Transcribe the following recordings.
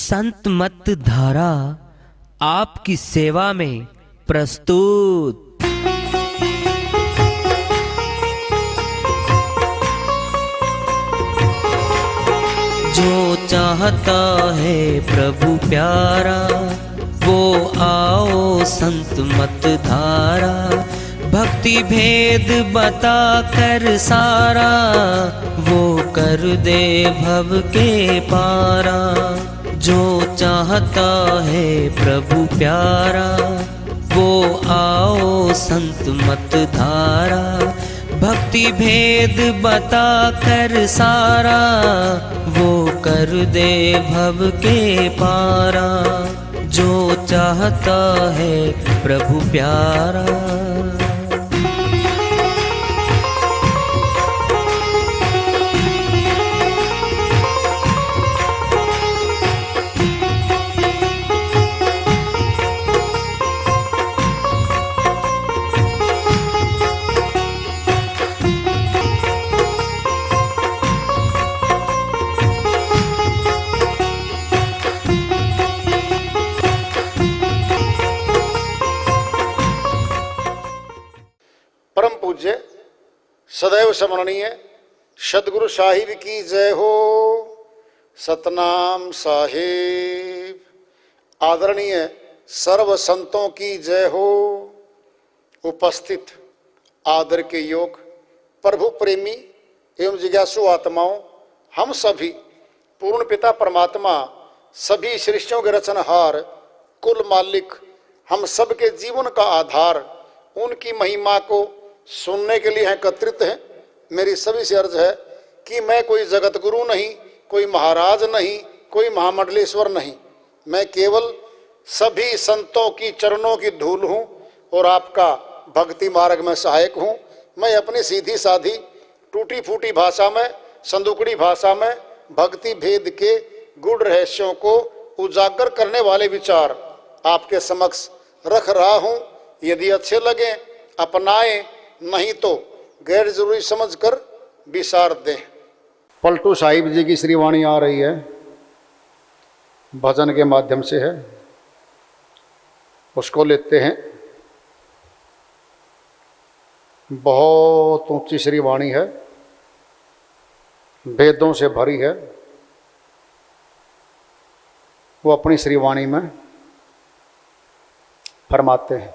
संत मत धारा आपकी सेवा में प्रस्तुत। जो चाहता है प्रभु प्यारा वो आओ संत मत धारा। भक्ति भेद बता कर सारा वो कर दे भव के पारा। जो चाहता है प्रभु प्यारा वो आओ संत मत धारा। भक्ति भेद बता कर सारा वो कर दे भव के पारा। जो चाहता है प्रभु प्यारा। परम पूज्य सदैव स्मरणीय सदगुरु साहिब की जय हो। सतनाम साहिब। आदरणीय सर्व संतों की जय हो। उपस्थित आदर के योग प्रभु प्रेमी एवं जिज्ञासु आत्माओं, हम सभी पूर्ण पिता परमात्मा सभी सृष्टियों के रचनहार कुल मालिक हम सबके जीवन का आधार उनकी महिमा को सुनने के लिए एकत्रित हैं। मेरी सभी से अर्ज है कि मैं कोई जगत गुरु नहीं, कोई महाराज नहीं, कोई महामंडलेश्वर नहीं। मैं केवल सभी संतों की चरणों की धूल हूँ और आपका भक्ति मार्ग में सहायक हूँ। मैं अपनी सीधी साधी टूटी फूटी भाषा में, संदुकड़ी भाषा में भक्ति भेद के गूढ़ रहस्यों को उजागर करने वाले विचार आपके समक्ष रख रहा हूँ। यदि अच्छे लगे अपनाएं, नहीं तो गैर जरूरी समझकर विसार दें। पलटू साहिब जी की श्री वाणी आ रही है, भजन के माध्यम से है, उसको लेते हैं। बहुत ऊंची श्री वाणी है, वेदों से भरी है। वो अपनी श्री वाणी में फरमाते हैं,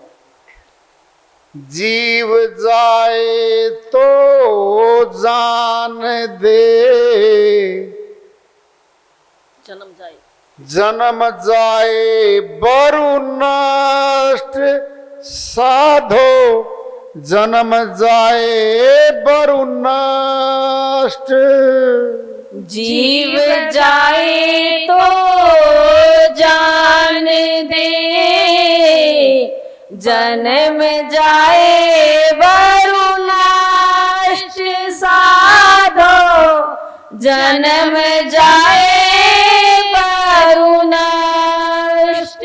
जीव जाए तो जान दे, जन्म जाए बरु नष्ट साधो, जन्म जाए बरु नष्ट। जीव जाए तो जान दे, जन्म जाए बरु नष्ट साधो, जन्म जाए बरु नष्ट।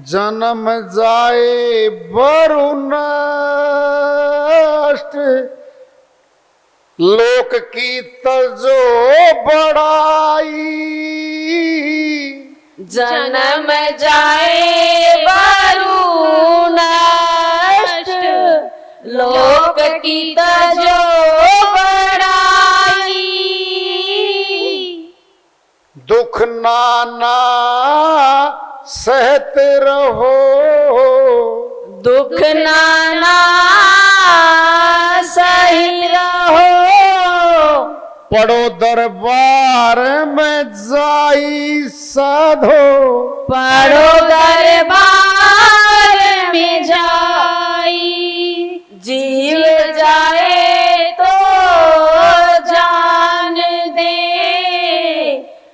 जन्म जाए बरु नष्ट, लोक की तजो बड़ाई। जन्म जाए बरु नष्ट, लोक की तजो बड़ाई। दुख नाना सहत रहो, दुख नाना सही रहो। पढ़ो दरबार में जाई साधो, पढ़ो दरबार में जाई। जीव जाए तो जान दे,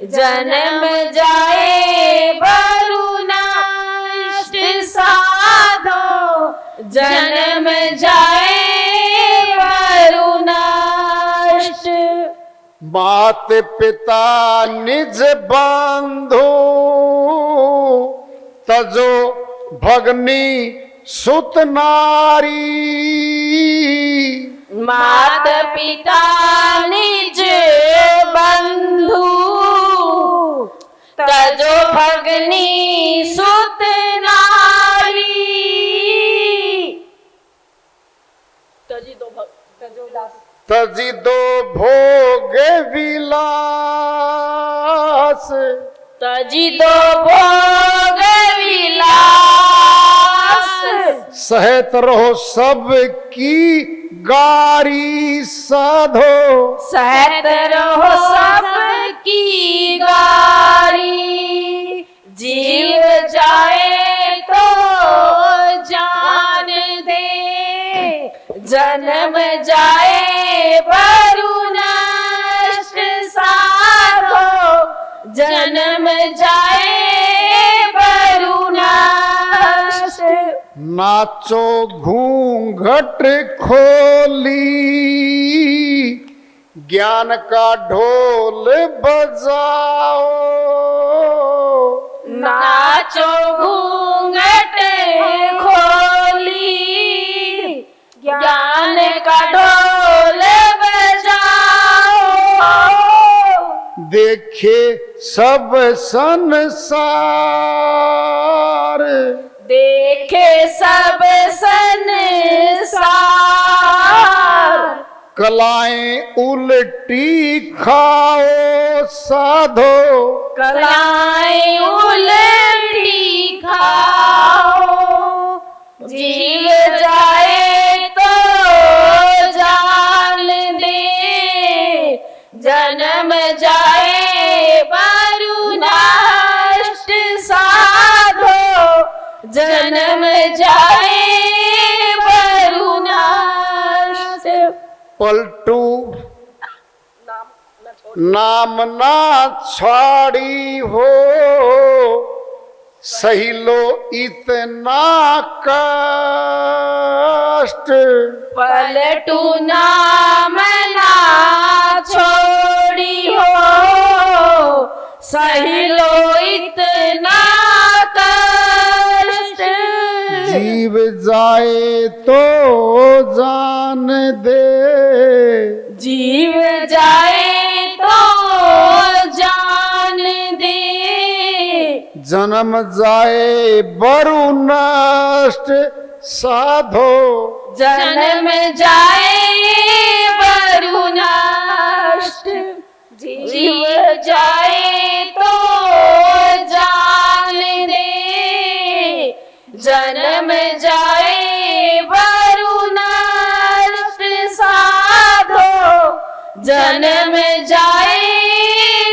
जन्म जाए बरु नष्ट साधो, जन्म जाए बरु नष्ट। मात पिता निज बंधु, तजो भगनी सुत नारी। मात पिता निज बंधु, तजो भगनी तजी दो भोग विलास, तजी दो भोग विलास, सहत रहो सबकी गारी साधो, सहत रहो सबकी गारी, जीव जाए तो जान दे, जन्म जाए बरु नष्ट साधो, जन्म जाए बरु नष्ट। नाचो घूंघट खोली, ज्ञान का ढोल बजाओ, नाचो घूंघट खोली, ज्ञान का ढोल बजाओ, देखे सब संसार, देखे सब संसार, कलाएं उल्टी खाओ साधो, कलाएं उल्टी खाओ, जीव जाए तो जान दे, जन्म जाए बरु नष्ट साधो, जन्म जाए बरु नष्ट। पलटू नाम ना छाड़ी हो, सही लो इतना कष्ट, पलटू नाम ना छोड़ी हो, सही लो इतना कष्ट, जीव जाए तो जान दे, जीव जाए तो जान दे, जन्म जाए बरु नष्ट साधो, जन्म जाए बरु नष्ट, जीव जाए तो जान दे, जन्म जाए बरु नष्ट साधो, जन्म जाए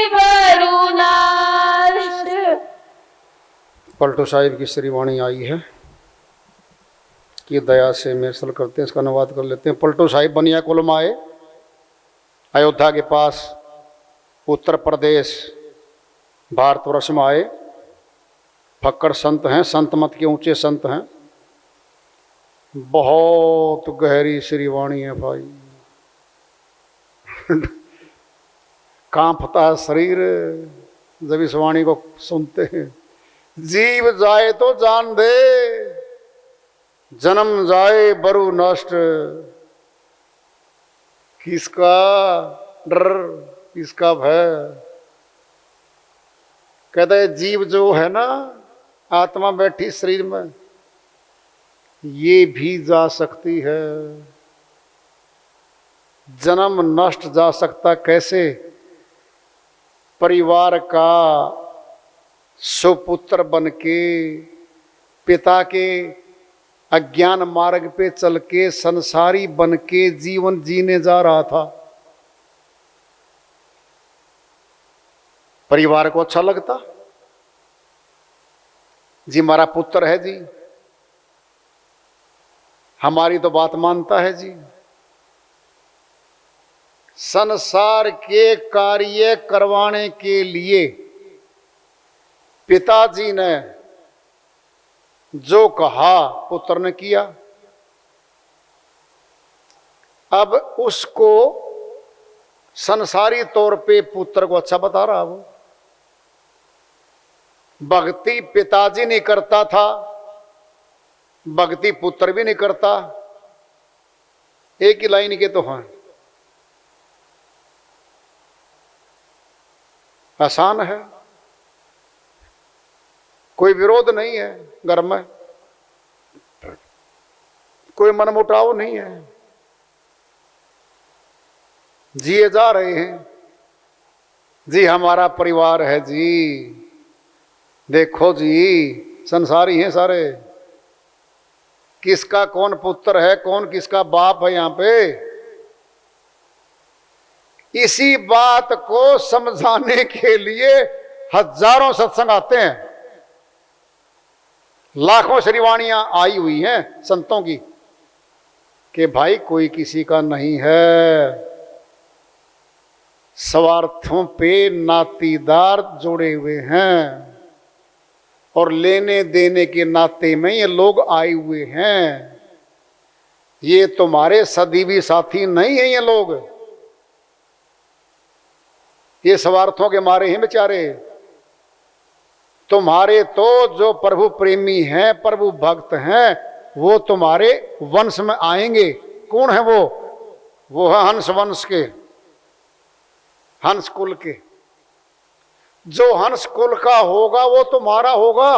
बरु नष्ट। पलटू साहिब की श्री वाणी आई है कि दया से मेरसल करते हैं, इसका अनुवाद कर लेते हैं। पलटू साहिब बनिया कुल में आए, अयोध्या के पास उत्तर प्रदेश भारतवर्ष में आए। फक्कड़ संत हैं, संत मत के ऊंचे संत हैं। बहुत गहरी श्री वाणी है भाई, कांपता है शरीर जब इस वाणी को सुनते हैं। जीव जाए तो जान दे, जन्म जाए बरु नष्ट, किसका डर किसका भय। कहता है जीव जो है ना, आत्मा बैठी शरीर में, ये भी जा सकती है, जन्म नष्ट जा सकता। कैसे? परिवार का सुपुत्र बन के पिता के अज्ञान मार्ग पे चल के संसारी बन के जीवन जीने जा रहा था। परिवार को अच्छा लगता, जी हमारा पुत्र है जी, हमारी तो बात मानता है जी। संसार के कार्य करवाने के लिए पिताजी ने जो कहा पुत्र ने किया। अब उसको संसारी तौर पे पुत्र को अच्छा बता रहा वो। भक्ति पिताजी नहीं करता था, भक्ति पुत्र भी नहीं करता, एक ही लाइन के तो हैं। आसान है, कोई विरोध नहीं है घर में, कोई मनमुटाव नहीं है। जिए जा रहे हैं जी, हमारा परिवार है जी, देखो जी संसारी हैं सारे, किसका कौन पुत्र है, कौन किसका बाप है यहां पे। इसी बात को समझाने के लिए हजारों सत्संग आते हैं, लाखों श्रीवाणियां आई हुई हैं संतों की कि भाई कोई किसी का नहीं है, स्वार्थों पे नातीदार जुड़े हुए हैं और लेने देने के नाते में ये लोग आए हुए हैं। ये तुम्हारे सदीवी साथी नहीं है, ये लोग ये स्वार्थों के मारे हैं बेचारे। तुम्हारे तो जो प्रभु प्रेमी हैं, प्रभु भक्त हैं, वो तुम्हारे वंश में आएंगे। कौन है वो है हंस वंश के, हंस कुल के। जो हंस कुल का होगा वो तुम्हारा होगा।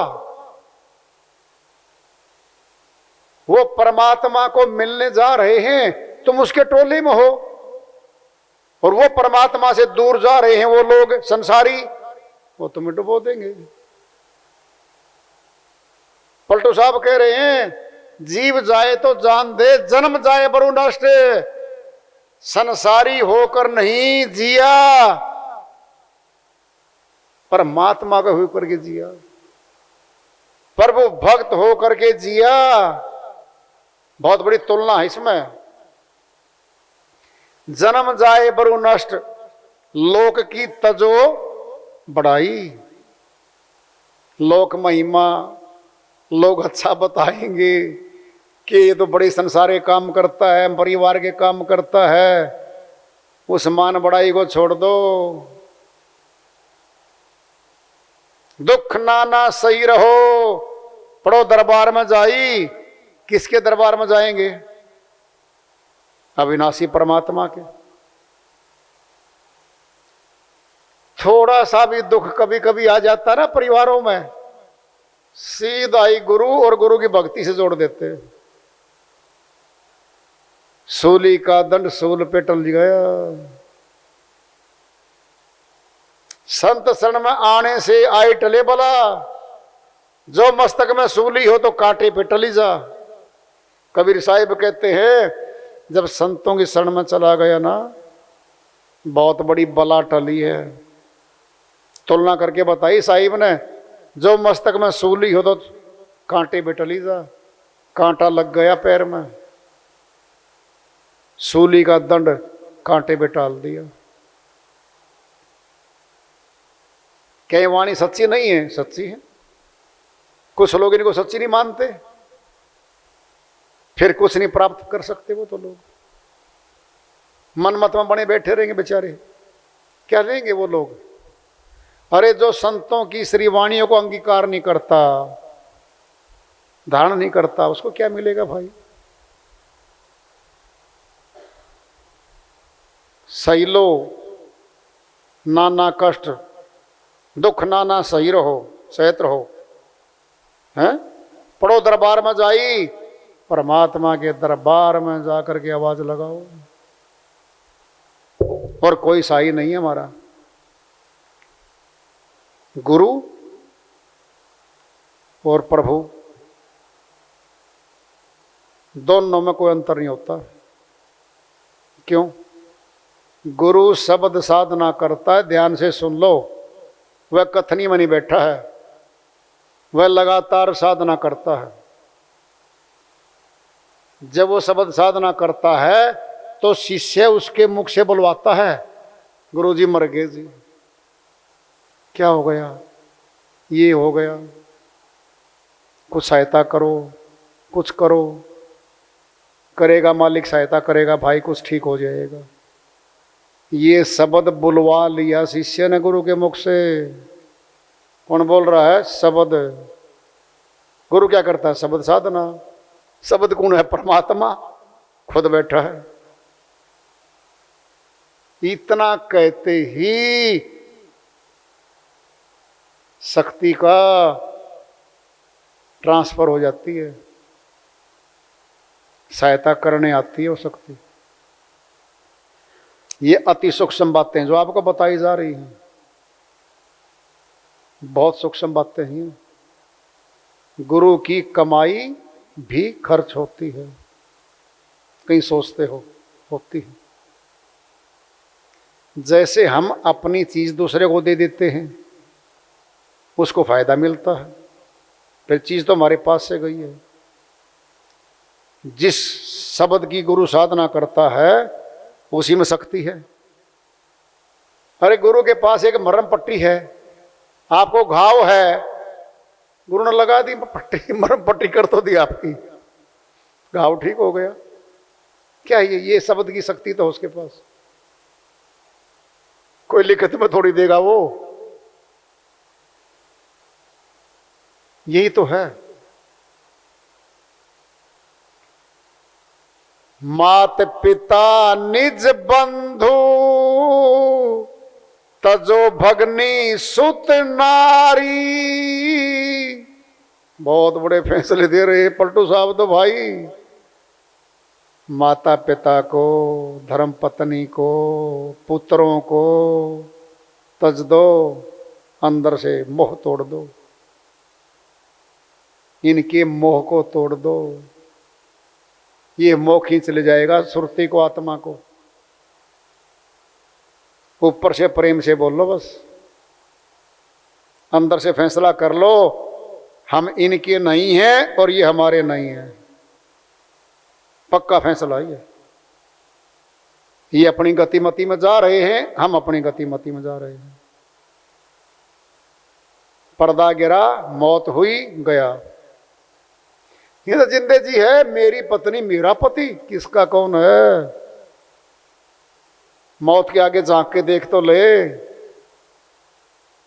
वो परमात्मा को मिलने जा रहे हैं, तुम उसके टोले में हो, और वो परमात्मा से दूर जा रहे हैं वो लोग संसारी, वो तुम्हें डुबो देंगे। पलटू साहब कह रहे हैं जीव जाए तो जान दे, जन्म जाए बरु नष्ट, संसारी होकर नहीं जिया, परमात्मा का होकर के जिया, प्रभु भक्त होकर के जिया। बहुत बड़ी तुलना है इसमें। जन्म जाए बरु नष्ट, लोक की तजो बढ़ाई, लोक महिमा, लोग अच्छा बताएंगे कि ये तो बड़े संसारे काम करता है, परिवार के काम करता है, उस मान बढ़ाई को छोड़ दो। दुख नाना सही रहो, पढ़ो दरबार में जाई। किसके दरबार में जाएंगे? अविनाशी परमात्मा के। थोड़ा सा भी दुख कभी कभी आ जाता ना परिवारों में, सीधा ही गुरु और गुरु की भक्ति से जोड़ देते। सूली का दंड सूल पे टल गया। संत शरण में आने से आए टले बला, जो मस्तक में सूली हो तो कांटे पे टली जा। कबीर साहिब कहते हैं जब संतों की शरण में चला गया ना, बहुत बड़ी बला टली है। तुलना करके बताई साहिब ने, जो मस्तक में सूली हो तो कांटे पे टली जा। कांटा लग गया पैर में, सूली का दंड कांटे पे टाल दिया। क्या ये वाणी सच्ची नहीं है? सच्ची है। कुछ लोग इनको सच्ची नहीं मानते, फिर कुछ नहीं प्राप्त कर सकते। वो तो लोग मनमत में बने बैठे रहेंगे बेचारे, क्या लेंगे वो लोग? अरे जो संतों की श्री वाणियों को अंगीकार नहीं करता, धारण नहीं करता, उसको क्या मिलेगा भाई? सहिलो नाना कष्ट, दुख नाना सही रहो, सहत रहो, हैं? पढ़ो दरबार में जाई, परमात्मा के दरबार में जाकर के आवाज लगाओ। और कोई साई नहीं है हमारा। गुरु और प्रभु दोनों में कोई अंतर नहीं होता। क्यों? गुरु शब्द साधना करता है, ध्यान से सुन लो, वह कथनी में नहीं बैठा है, वह लगातार साधना करता है। जब वो शब्द साधना करता है तो शिष्य उसके मुख से बुलवाता है, गुरु जी मर गए जी, क्या हो गया, ये हो गया, कुछ सहायता करो, कुछ करो। करेगा मालिक, सहायता करेगा भाई, कुछ ठीक हो जाएगा। ये शब्द बुलवा लिया शिष्य ने गुरु के मुख से। कौन बोल रहा है? शब्द। गुरु क्या करता है? शब्द साधना। शब्द कौन है? परमात्मा खुद बैठा है। इतना कहते ही शक्ति का ट्रांसफर हो जाती है, सहायता करने आती है वो शक्ति। ये अति सूक्ष्म बातें जो आपको बताई जा रही हैं, बहुत सूक्ष्म बातें हैं। गुरु की कमाई भी खर्च होती है, कहीं सोचते हो, होती है। जैसे हम अपनी चीज दूसरे को दे देते हैं, उसको फायदा मिलता है, फिर चीज तो हमारे पास से गई है। जिस शब्द की गुरु साधना करता है उसी में शक्ति है। अरे गुरु के पास एक मरहम पट्टी है, आपको घाव है, गुरु ने लगा दी पट्टी, मरहम पट्टी कर तो दी आपकी, घाव ठीक हो गया। क्या ये शब्द की शक्ति तो उसके पास, कोई लिखत में थोड़ी देगा वो, यही तो है। मात पिता निज बंधु तजो भगनी सुत नारी। बहुत बड़े फैसले दे रहे हैं पलटू साहब तो भाई। माता पिता को, धर्म पत्नी को, पुत्रों को तज दो, अंदर से मोह तोड़ दो, इनके मोह को तोड़ दो। ये मोह खींच ले जाएगा सुरती को, आत्मा को। ऊपर से प्रेम से बोल लो बस, अंदर से फैसला कर लो हम इनके नहीं हैं और ये हमारे नहीं हैं। पक्का फैसला ये अपनी गतिमति में जा रहे हैं, हम अपनी गतिमति में जा रहे हैं। पर्दा गिरा, मौत हुई, गया। ये तो जिंदे जी है, मेरी पत्नी मेरा पति, किसका कौन है। मौत के आगे झांक के देख तो ले,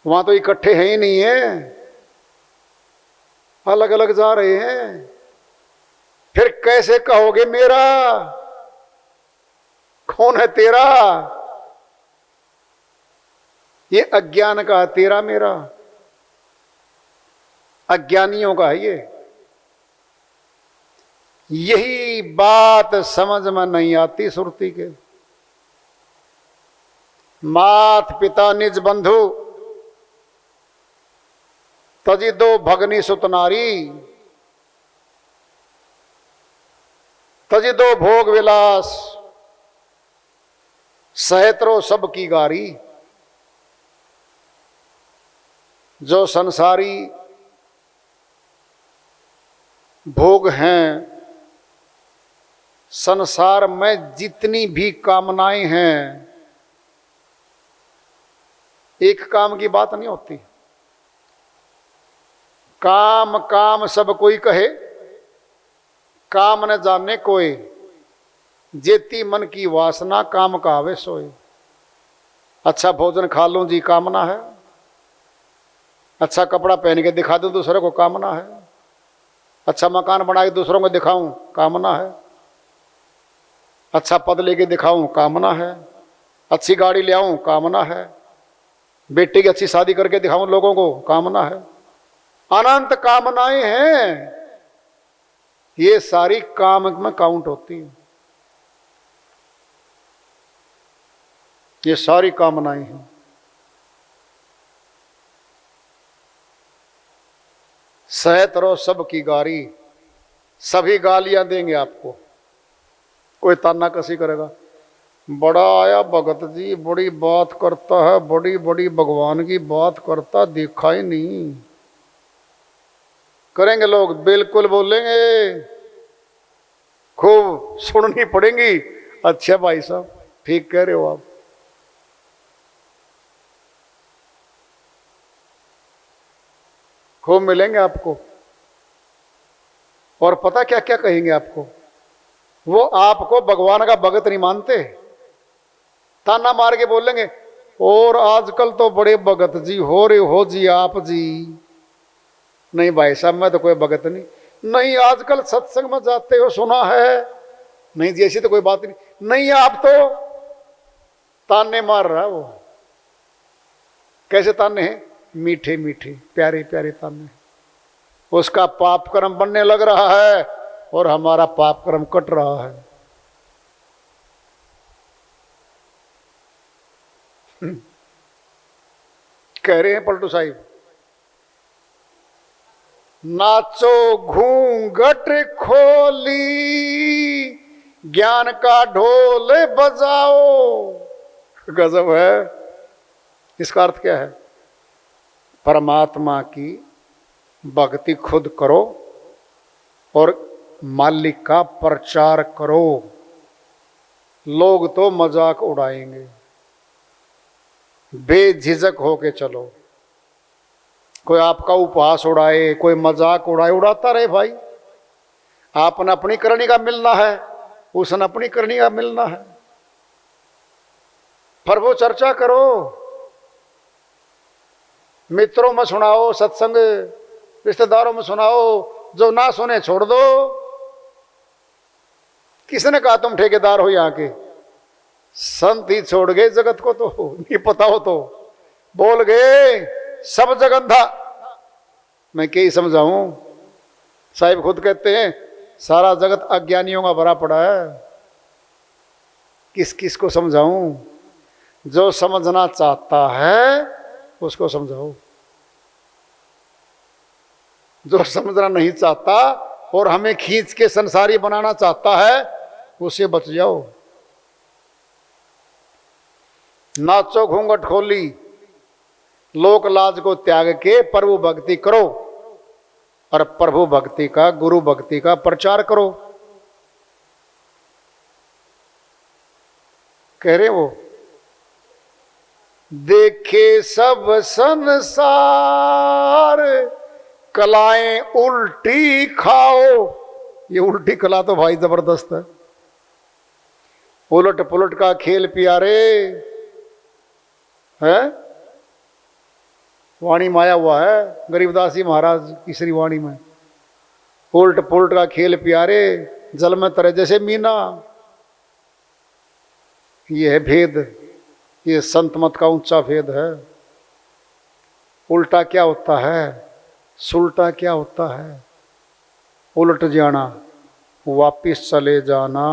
वहां तो इकट्ठे हैं ही नहीं है, अलग अलग जा रहे हैं। फिर कैसे कहोगे मेरा, कौन है तेरा। ये अज्ञान का है, तेरा मेरा अज्ञानियों का है ये। यही बात समझ में नहीं आती सुरती के। मात पिता निज बंधु तजी दो भगनी सुत नारी। तजी दो भोग विलास सहत्रो सब की गारी। जो संसारी भोग हैं, संसार में जितनी भी कामनाएं हैं, एक काम की बात नहीं होती। काम काम सब कोई कहे, काम न जाने कोई। जेती मन की वासना काम कहावे सोए। अच्छा भोजन खा लूं जी, कामना है। अच्छा कपड़ा पहन के दिखा दूं दूसरे को, कामना है। अच्छा मकान बना के दूसरों को दिखाऊं, कामना है। अच्छा पद लेके दिखाऊं, कामना है। अच्छी गाड़ी ले आऊं, कामना है। बेटी की अच्छी शादी करके दिखाऊं लोगों को, कामना है। अनंत कामनाएं हैं, ये सारी काम में काउंट होती है। ये सारी कामनाएं हैं। सहत्रो सब की गारी, सभी गालियां देंगे आपको। कोई ताना कसी करेगा, बड़ा आया भगत जी, बड़ी बात करता है, बड़ी बड़ी भगवान की बात करता, देखा ही नहीं। करेंगे लोग, बिल्कुल बोलेंगे, खूब सुननी पड़ेंगी। अच्छा भाई साहब ठीक कह रहे हो आप। खूब मिलेंगे आपको। और पता क्या क्या कहेंगे आपको, वो आपको भगवान का भगत नहीं मानते, ताना मार के बोलेंगे, और आजकल तो बड़े भगत जी हो रहे हो जी आप जी। नहीं भाई साहब मैं तो कोई भगत नहीं। नहीं आजकल सत्संग में जाते हो सुना है। नहीं जी ऐसी तो कोई बात नहीं। नहीं आप तो ताने मार रहा है वो। कैसे ताने हैं, मीठे मीठे प्यारे प्यारे ताने। उसका पाप कर्म बनने लग रहा है और हमारा पाप कर्म कट रहा है। कह रहे हैं पलटू साहिब, नाचो घूंघट खोली, ज्ञान का ढोल बजाओ। गजब है। इसका अर्थ क्या है? परमात्मा की भक्ति खुद करो और मालिक का प्रचार करो। लोग तो मजाक उड़ाएंगे, बेझिझक होके चलो। कोई आपका उपहास उड़ाए, कोई मजाक उड़ाए, उड़ाता रहे भाई। आपने अपनी करनी का मिलना है, उसने अपनी करनी का मिलना है। पर वो चर्चा करो, मित्रों में सुनाओ, सत्संग रिश्तेदारों में सुनाओ, जो ना सुने छोड़ दो। किसने कहा तुम ठेकेदार हो यहाँ के? संत ही छोड़ गए जगत को, तो नहीं पता हो तो बोल गए सब जगत था। मैं क्या ही समझाऊं? साहिब खुद कहते हैं सारा जगत अज्ञानियों का भरा पड़ा है। किस किस को समझाऊं? जो समझना चाहता है उसको समझाओ, जो समझना नहीं चाहता और हमें खींच के संसारी बनाना चाहता है उसे बच जाओ। नाचो घूंघट खोली, लोक लाज को त्याग के प्रभु भक्ति करो और प्रभु भक्ति का, गुरु भक्ति का प्रचार करो। कह रहे वो, देखे सब संसार कलाएं उल्टी खाओ। ये उल्टी कला तो भाई जबरदस्त है। उलट पुलट का खेल प्यारे है। वाणी माया हुआ है गरीबदास जी महाराज की श्री वाणी में। उल्ट पुलट का खेल प्यारे, जल में तरे जैसे मीना। ये है भेद, ये संत मत का ऊंचा भेद है। उल्टा क्या होता है, सुलटा क्या होता है? उलट जाना, वापिस चले जाना।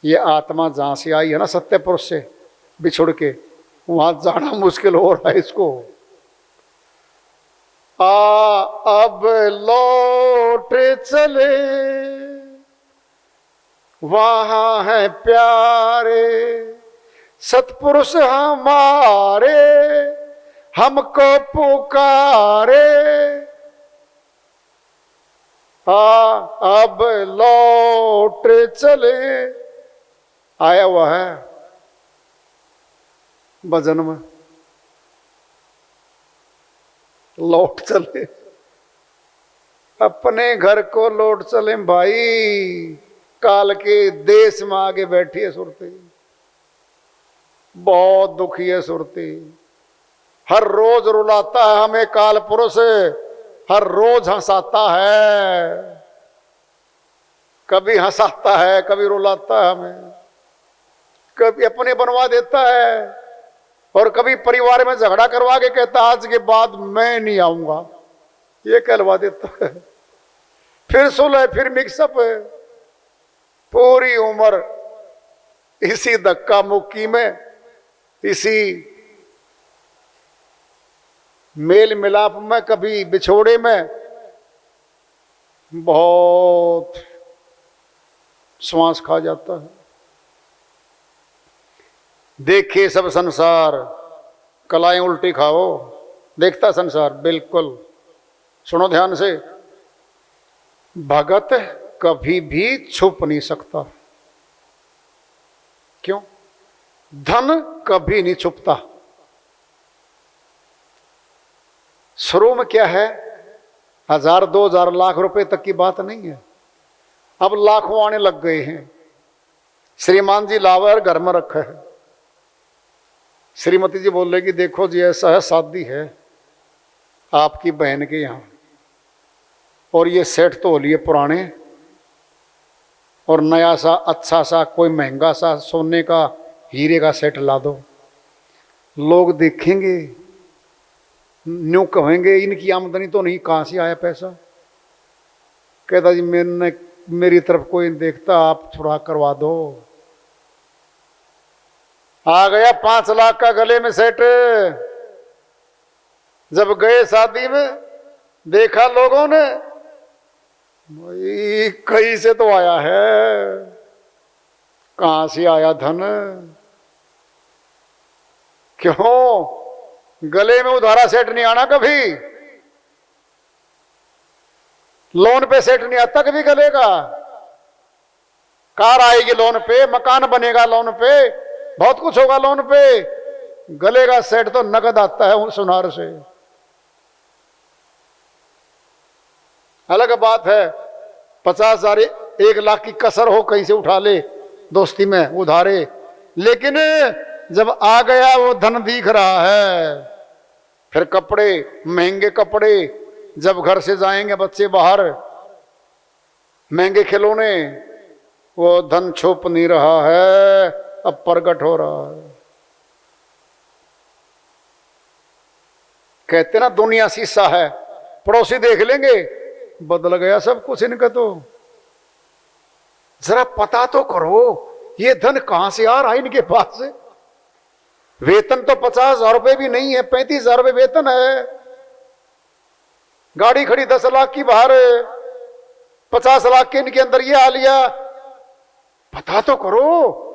ये आत्मा जहां से आई है ना, सत्य पुरुष से बिछुड़ के, वहां जाना मुश्किल हो रहा है इसको। अब लौट चले वहां है प्यारे सतपुरुष हमारे, हमको पुकारे। अब लौट चले, आया हुआ है भजन में, लौट चले, अपने घर को लौट चले भाई। काल के देश में आगे बैठी है सुरती, बहुत दुखी है सुरती। हर रोज रुलाता है हमें काल पुरुष, हर रोज हंसाता है। कभी हंसाता है, कभी रुलाता है हमें, कभी अपने बनवा देता है और कभी परिवार में झगड़ा करवा के कहता आज के बाद मैं नहीं आऊंगा, ये कहलवा देता है। फिर सुलह, फिर मिक्सअप है। पूरी उम्र इसी धक्का मुक्की में, इसी मेल मिलाप में, कभी बिछोड़े में, बहुत श्वास खा जाता है। देखे सब संसार कलाएं उल्टी खाओ, देखता संसार बिल्कुल। सुनो ध्यान से, भगत कभी भी छुप नहीं सकता। क्यों? धन कभी नहीं छुपता। शुरू में क्या है, 1000 2000 लाख रुपए तक की बात नहीं है। अब लाखों आने लग गए हैं। श्रीमान जी लावा घर में रखा है, श्रीमती जी बोल रहे कि देखो जी ऐसा है, शादी है आपकी बहन के यहाँ, और ये सेट तो हो लिए पुराने, और नया सा अच्छा सा कोई महंगा सा सोने का हीरे का सेट ला दो। लोग देखेंगे, न्यू कहेंगे इनकी आमदनी तो नहीं, कहाँ से आया पैसा? कहता जी मेरी तरफ कोई देखता, आप थोड़ा करवा दो। आ गया 5 लाख का गले में सेट। जब गए शादी में देखा लोगों ने, भाई कहीं से तो आया है, कहां से आया धन। क्यों? गले में उधारा सेट नहीं आना कभी, लोन पे सेट नहीं आता कभी गले का। कार आएगी लोन पे, मकान बनेगा लोन पे, बहुत कुछ होगा लोन पे। गले का सेट तो नगद आता है सुनार से। अलग बात है 50,000 1 लाख की कसर हो कहीं से उठा ले दोस्ती में उधारे, लेकिन जब आ गया वो धन दिख रहा है। फिर कपड़े, महंगे कपड़े, जब घर से जाएंगे बच्चे बाहर, महंगे खिलौने, वो धन छुप नहीं रहा है, अब प्रकट हो रहा है। कहते ना दुनिया शीशा है, पड़ोसी देख लेंगे बदल गया सब कुछ इनका। तो जरा पता तो करो ये धन कहां से आ रहा है इनके पास से। वेतन तो 50,000 रुपए भी नहीं है, 35,000 रुपए वेतन है। गाड़ी खड़ी 10 लाख की बाहर, 50 लाख के इनके अंदर ये आ लिया। पता तो करो।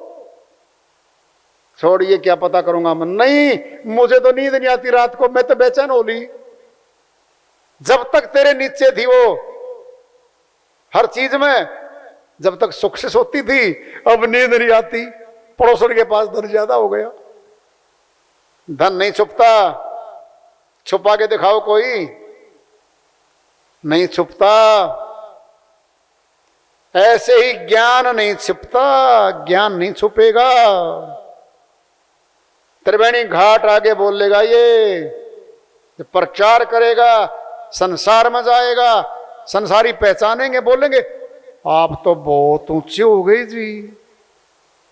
छोड़िए क्या पता करूंगा मैं, नहीं मुझे तो नींद नहीं आती रात को, मैं तो बेचैन हो ली। जब तक तेरे नीचे थी वो हर चीज में, जब तक सुख से सोती थी, अब नींद नहीं आती। पड़ोसन के पास धन ज्यादा हो गया। धन नहीं छुपता, छुपा के दिखाओ कोई, नहीं छुपता। ऐसे ही ज्ञान नहीं छुपता, ज्ञान नहीं छुपेगा। त्रिवेणी घाट आगे बोलेगा, ये प्रचार करेगा, संसार में जाएगा, संसारी पहचानेंगे, बोलेंगे आप तो बहुत ऊंचे हो गए जी,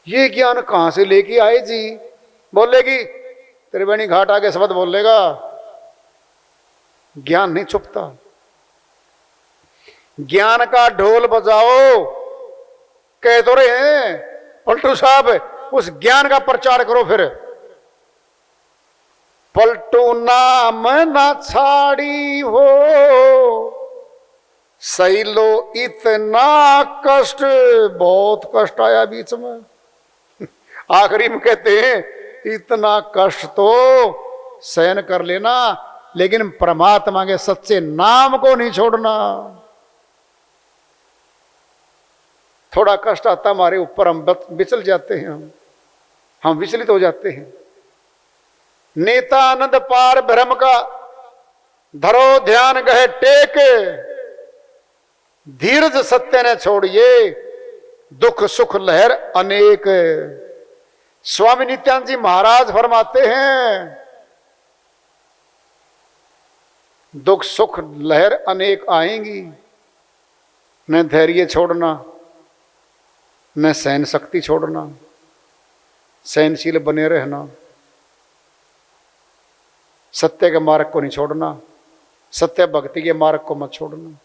ये ज्ञान कहां से लेके आए जी। बोलेगी त्रिवेणी घाट आगे शब्द बोलेगा, ज्ञान नहीं छुपता। ज्ञान का ढोल बजाओ, कह तो रहे हैं पलटू साहब, उस ज्ञान का प्रचार करो। फिर पलटू नाम ना छाड़ी हो, सही लो इतना कष्ट, बहुत कष्ट आया बीच में। आखिरी में कहते हैं इतना कष्ट तो सहन कर लेना, लेकिन परमात्मा के सच्चे नाम को नहीं छोड़ना। थोड़ा कष्ट आता हमारे ऊपर, हम विचल जाते हैं, हम विचलित हो जाते हैं। नेता आनंद पार ब्रह्म का धरो ध्यान गहे टेक, धीरज सत्य ने छोड़िए, दुख सुख लहर अनेक। स्वामी नित्यानंद जी महाराज फरमाते हैं दुख सुख लहर अनेक आएंगी, न धैर्य छोड़ना, न सहन शक्ति छोड़ना, सहनशील बने रहना, सत्य के मार्ग को नहीं छोड़ना, सत्य भक्ति के मार्ग को मत छोड़ना।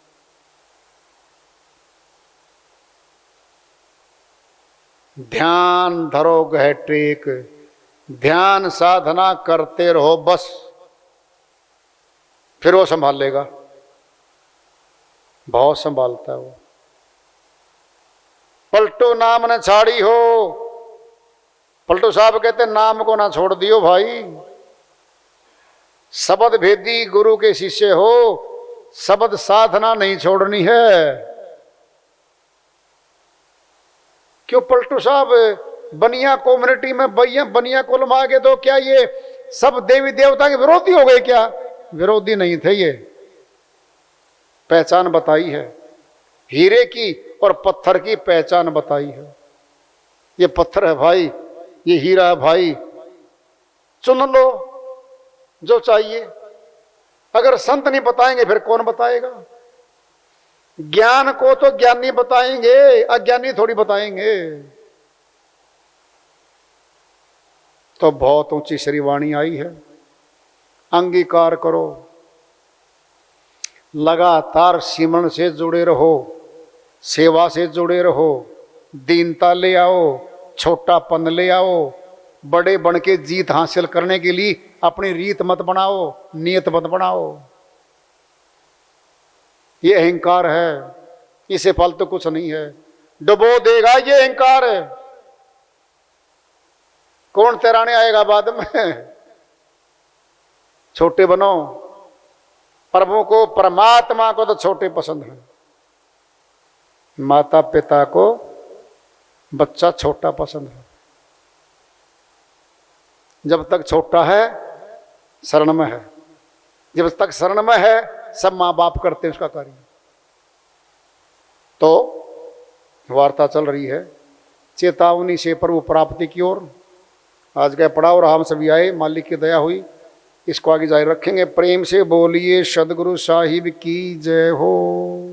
ध्यान धरो गह टेक, ध्यान साधना करते रहो बस, फिर वो संभाल लेगा, बहुत संभालता है वो। पलटू नाम न छाड़ी हो, पलटू साहब कहते नाम को ना छोड़ दियो भाई। शब्द भेदी गुरु के शिष्य हो, शब्द साधना नहीं छोड़नी है। क्यों पलटू साहब, बनिया कम्युनिटी में बनिया कुल आ गए तो क्या ये सब देवी देवता के विरोधी हो गए क्या? विरोधी नहीं थे, ये पहचान बताई है, हीरे की और पत्थर की पहचान बताई है। ये पत्थर है भाई, ये हीरा है भाई, चुन लो जो चाहिए। अगर संत नहीं बताएंगे फिर कौन बताएगा? ज्ञान को तो ज्ञानी बताएंगे, अज्ञानी थोड़ी बताएंगे। तो बहुत ऊंची श्री वाणी आई है, अंगीकार करो, लगातार सिमरन से जुड़े रहो, सेवा से जुड़े रहो, दीनता ले आओ, छोटापन ले आओ, बड़े बन के जीत हासिल करने के लिए अपनी रीत मत बनाओ, नियत मत बनाओ। ये अहंकार है, इसे फल तो कुछ नहीं है, डुबो देगा ये अहंकार है। कौन तैराने आएगा बाद में? छोटे बनो। प्रभु को, परमात्मा को तो छोटे पसंद है, माता पिता को बच्चा छोटा पसंद है। जब तक छोटा है शरण में है, जब तक शरण में है सब माँ बाप करते हैं उसका कार्य। तो वार्ता चल रही है चेतावनी से प्रभु प्राप्ति की ओर। आज का पड़ा और हम सभी आए, मालिक की दया हुई, इसको आगे जारी रखेंगे। प्रेम से बोलिए सदगुरु साहिब की जय हो।